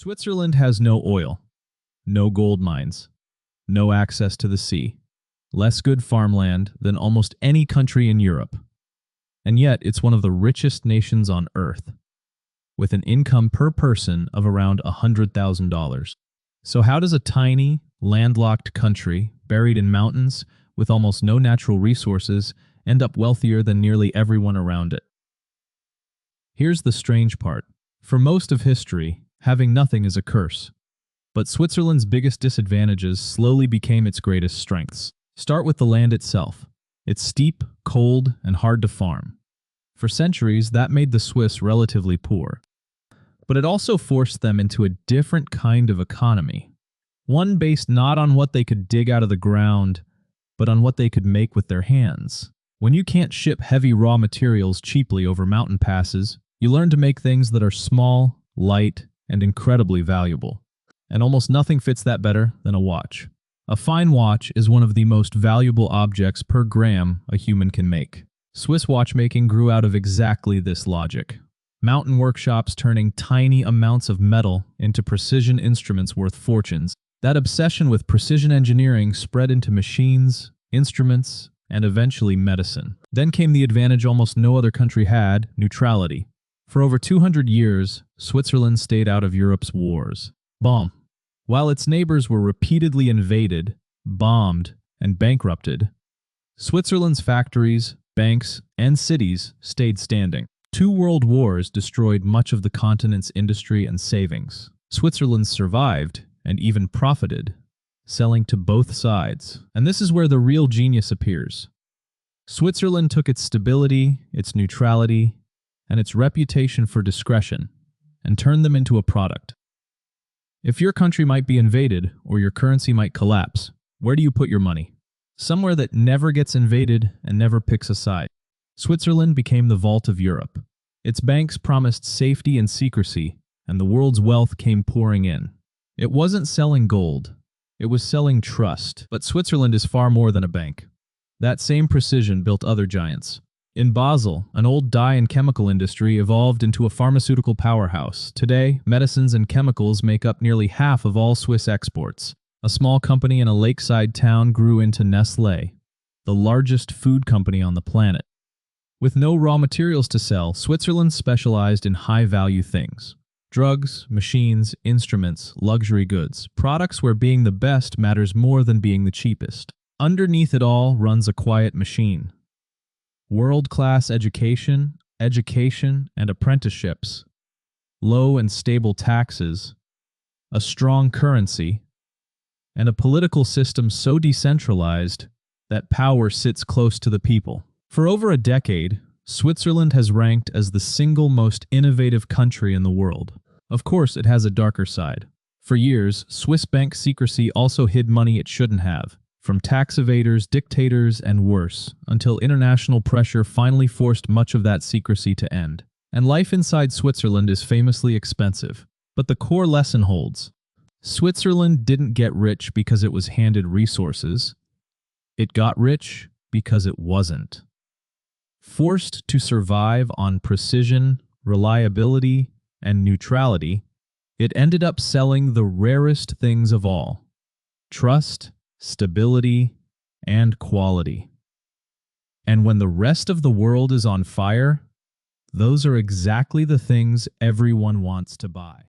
Switzerland has no oil, no gold mines, no access to the sea, less good farmland than almost any country in Europe. And yet, it's one of the richest nations on Earth, with an income per person of around $100,000. So how does a tiny, landlocked country, buried in mountains, with almost no natural resources, end up wealthier than nearly everyone around it? Here's the strange part. For most of history, having nothing is a curse. But Switzerland's biggest disadvantages slowly became its greatest strengths. Start with the land itself. It's steep, cold, and hard to farm. For centuries, that made the Swiss relatively poor. But it also forced them into a different kind of economy. One based not on what they could dig out of the ground, but on what they could make with their hands. When you can't ship heavy raw materials cheaply over mountain passes, you learn to make things that are small, light, and incredibly valuable. And almost nothing fits that better than a watch. A fine watch is one of the most valuable objects per gram a human can make. Swiss watchmaking grew out of exactly this logic. Mountain workshops turning tiny amounts of metal into precision instruments worth fortunes. That obsession with precision engineering spread into machines, instruments, and eventually medicine. Then came the advantage almost no other country had: neutrality. For over 200 years, Switzerland stayed out of Europe's wars. Bomb. While its neighbors were repeatedly invaded, bombed, and bankrupted, Switzerland's factories, banks, and cities stayed standing. 2 world wars destroyed much of the continent's industry and savings. Switzerland survived and even profited, selling to both sides. And this is where the real genius appears. Switzerland took its stability, its neutrality, and its reputation for discretion, and turned them into a product. If your country might be invaded or your currency might collapse, where do you put your money? Somewhere that never gets invaded and never picks a side. Switzerland became the vault of Europe. Its banks promised safety and secrecy, and the world's wealth came pouring in. It wasn't selling gold, it was selling trust. But Switzerland is far more than a bank. That same precision built other giants. In Basel, an old dye and chemical industry evolved into a pharmaceutical powerhouse. Today, medicines and chemicals make up nearly half of all Swiss exports. A small company in a lakeside town grew into Nestlé, the largest food company on the planet. With no raw materials to sell, Switzerland specialized in high-value things. Drugs, machines, instruments, luxury goods. Products where being the best matters more than being the cheapest. Underneath it all runs a quiet machine. World-class education, and apprenticeships, low and stable taxes, a strong currency, and a political system so decentralized that power sits close to the people. For over a decade, Switzerland has ranked as the single most innovative country in the world. Of course, it has a darker side. For years, Swiss bank secrecy also hid money it shouldn't have. From tax evaders, dictators, and worse, until international pressure finally forced much of that secrecy to end. And life inside Switzerland is famously expensive. But the core lesson holds. Switzerland didn't get rich because it was handed resources. It got rich because it wasn't. Forced to survive on precision, reliability, and neutrality, it ended up selling the rarest things of all: trust, stability, and quality. And when the rest of the world is on fire, those are exactly the things everyone wants to buy.